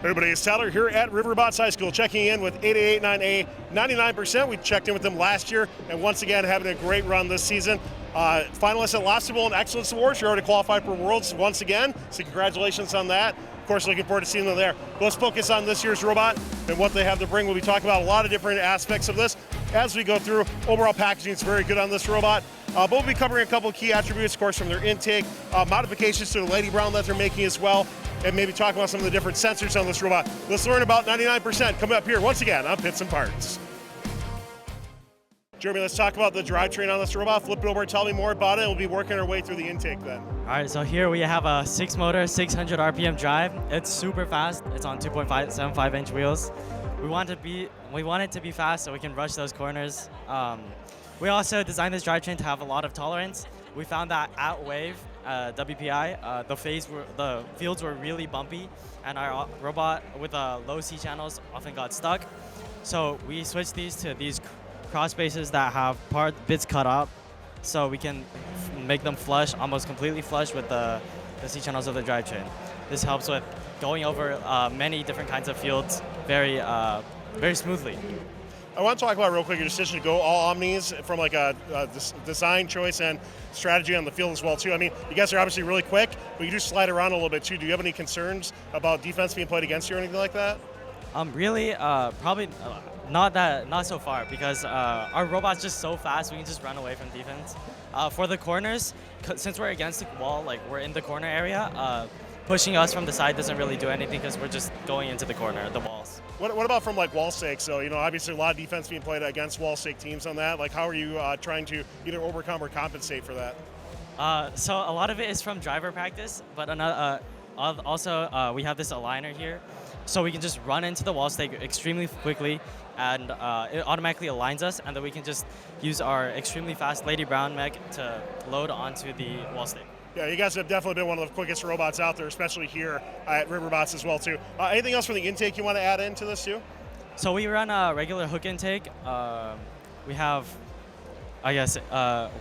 Everybody, it's Tyler here at Riverbots High School, checking in with 889A 99%. We checked in with them last year, and once again, having a great run this season. Finalists at Lobster Bowl and Excellence Awards. You're already qualified for Worlds once again, so congratulations on that. Of course, looking forward to seeing them there. But let's focus on this year's robot and what they have to bring. We'll be talking about a lot of different aspects of this as we go through. Overall packaging is very good on this robot. But we'll be covering a couple of key attributes, of course, from their intake, modifications to the Lady Brown that they're making as well, and maybe talk about some of the different sensors on this robot. Let's learn about 99% coming up here once again on Pits and Parts. Jeremy, let's talk about the drivetrain on this robot. Flip it over and tell me more about it, and we'll be working our way through the intake then. All right, so here we have a 6-motor, 600 RPM drive. It's super fast. It's on 2.75-inch wheels. We want it to be fast so we can rush those corners. We also designed this drivetrain to have a lot of tolerance. We found that at Wave, WPI, the fields were really bumpy, and our robot with low C channels often got stuck. So we switched these to these cross spaces that have bits cut up, so we can make them flush, almost completely flush with the C channels of the drivetrain. This helps with going over many different kinds of fields very smoothly. I want to talk about real quick your decision to go all omnis from like a design choice and strategy on the field as well too. I mean, you guys are obviously really quick, but you do slide around a little bit too. Do you have any concerns about defense being played against you or anything like that? Really, probably not so far, because our robot's just so fast we can just run away from defense. For the corners, since we're against the wall, like we're in the corner area, pushing us from the side doesn't really do anything because we're just going into the corner, the walls. What about from like wall stake? So, you know, obviously a lot of defense being played against wall stake teams on that. Like, how are you trying to either overcome or compensate for that? So a lot of it is from driver practice, but also we have this aligner here, so we can just run into the wall stake extremely quickly, and it automatically aligns us, and then we can just use our extremely fast Lady Brown mech to load onto the wall stake. Yeah, you guys have definitely been one of the quickest robots out there, especially here at Riverbots as well too. Anything else from the intake you want to add into this too? So we run a regular hook intake. We have, I guess,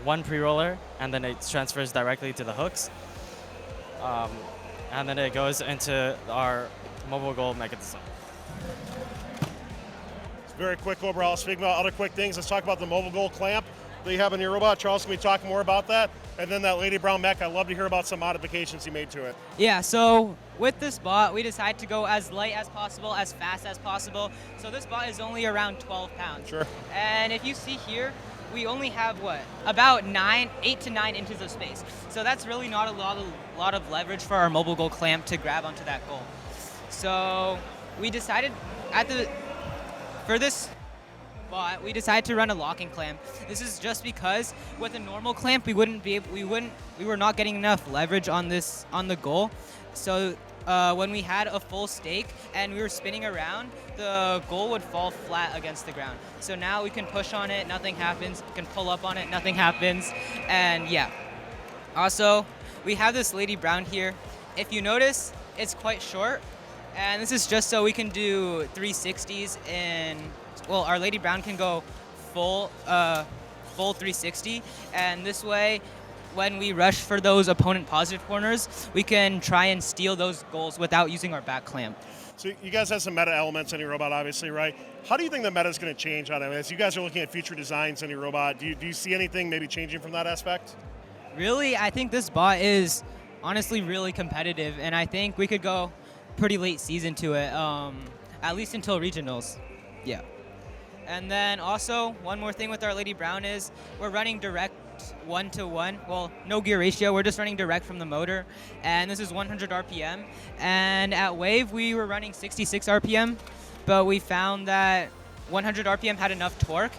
one pre-roller, and then it transfers directly to the hooks. And then it goes into our mobile goal mechanism. It's very quick overall. Speaking about other quick things, let's talk about the mobile goal clamp that you have in your robot. Charles, can we talk more about that? And then that Lady Brown mech, I'd love to hear about some modifications you made to it. Yeah, so with this bot, we decided to go as light as possible, as fast as possible. So this bot is only around 12 pounds. Sure. And if you see here, we only have about 8 to 9 inches of space. So that's really not a lot of leverage for our mobile goal clamp to grab onto that goal. So we decided for this bot, we decided to run a locking clamp. This is just because with a normal clamp, we were not getting enough leverage on the goal. So when we had a full stake and we were spinning around, the goal would fall flat against the ground. So now we can push on it, nothing happens. We can pull up on it, nothing happens. And yeah. Also, we have this Lady Brown here. If you notice, it's quite short. And this is just so we can do 360s well, our Lady Brown can go full 360, and this way, when we rush for those opponent positive corners, we can try and steal those goals without using our back clamp. So you guys have some meta elements on your robot, obviously, right? How do you think the meta is going to change on it? As you guys are looking at future designs on your robot, do you see anything maybe changing from that aspect? Really, I think this bot is honestly really competitive, and I think we could go pretty late season to it, at least until regionals. Yeah. And then also, one more thing with our Lady Brown is we're running direct 1-to-1. Well, no gear ratio. We're just running direct from the motor. And this is 100 RPM. And at Wave, we were running 66 RPM. But we found that 100 RPM had enough torque.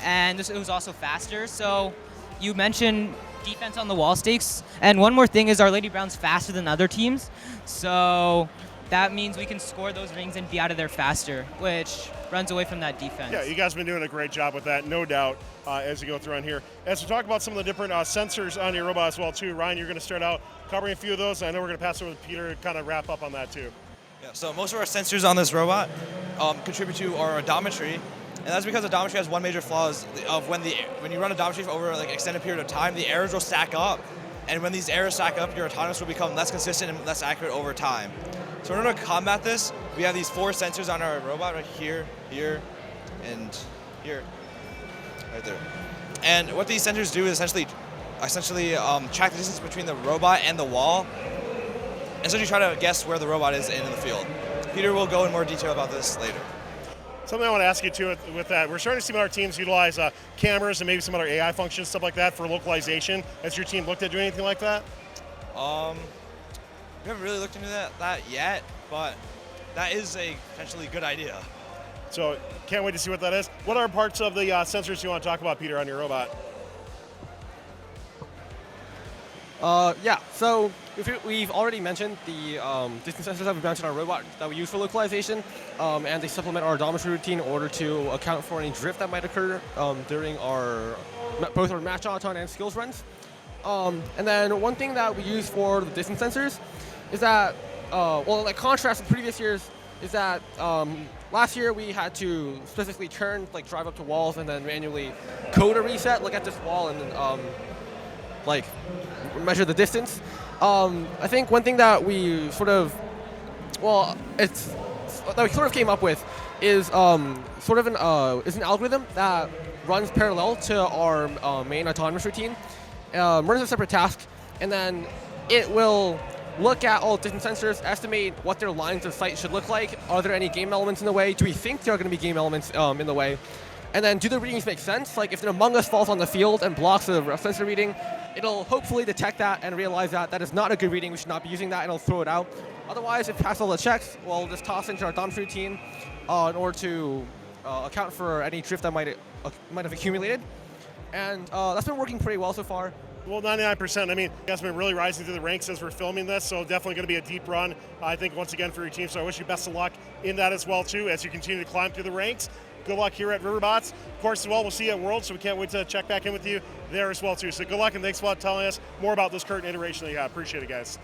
And it was also faster. So you mentioned defense on the wall stakes. And one more thing is our Lady Brown's faster than other teams. So that means we can score those rings and be out of there faster, which runs away from that defense. Yeah, you guys have been doing a great job with that, no doubt, as you go through on here. As we talk about some of the different sensors on your robot as well, too, Ryan, you're going to start out covering a few of those. I know we're going to pass over to Peter to kind of wrap up on that, too. Yeah, so most of our sensors on this robot contribute to our odometry, and that's because odometry has one major flaw is of when you run odometry for over like an extended period of time, the errors will stack up, and when these errors stack up, your autonomous will become less consistent and less accurate over time. So in order to combat this, we have these 4 sensors on our robot right here, here, and here, right there. And what these sensors do is essentially track the distance between the robot and the wall, and essentially try to guess where the robot is in the field. Peter will go in more detail about this later. Something I want to ask you too with that, we're starting to see our teams utilize cameras and maybe some other AI functions, stuff like that for localization. Has your team looked at doing anything like that? We haven't really looked into that yet, but that is a potentially good idea. So can't wait to see what that is. What are parts of the sensors you want to talk about, Peter, on your robot? Yeah, so we've already mentioned the distance sensors that we've mounted on our robot that we use for localization, and they supplement our odometry routine in order to account for any drift that might occur during both our match auton and skills runs. And then one thing that we use for the distance sensors is that, like contrast with previous years, is that last year we had to specifically turn, like drive up to walls and then manually code a reset, look at this wall, and then like measure the distance. I think one thing that we sort of came up with is is an algorithm that runs parallel to our main autonomous routine, runs a separate task, and then it will look at all distance sensors, estimate what their lines of sight should look like. Are there any game elements in the way? Do we think there are going to be game elements in the way? And then do the readings make sense? Like if an Among Us falls on the field and blocks a sensor reading, it'll hopefully detect that and realize that that is not a good reading, we should not be using that, and it'll throw it out. Otherwise, if it passes all the checks, we'll just toss into our odometry routine in order to account for any drift that might have accumulated. And that's been working pretty well so far. Well, 99%. I mean, you guys have been really rising through the ranks as we're filming this, so definitely going to be a deep run, I think, once again for your team. So I wish you best of luck in that as well, too, as you continue to climb through the ranks. Good luck here at Riverbots. Of course, as well, we'll see you at Worlds, so we can't wait to check back in with you there as well, too. So good luck, and thanks a lot for telling us more about this current iteration that you have. Appreciate it, guys.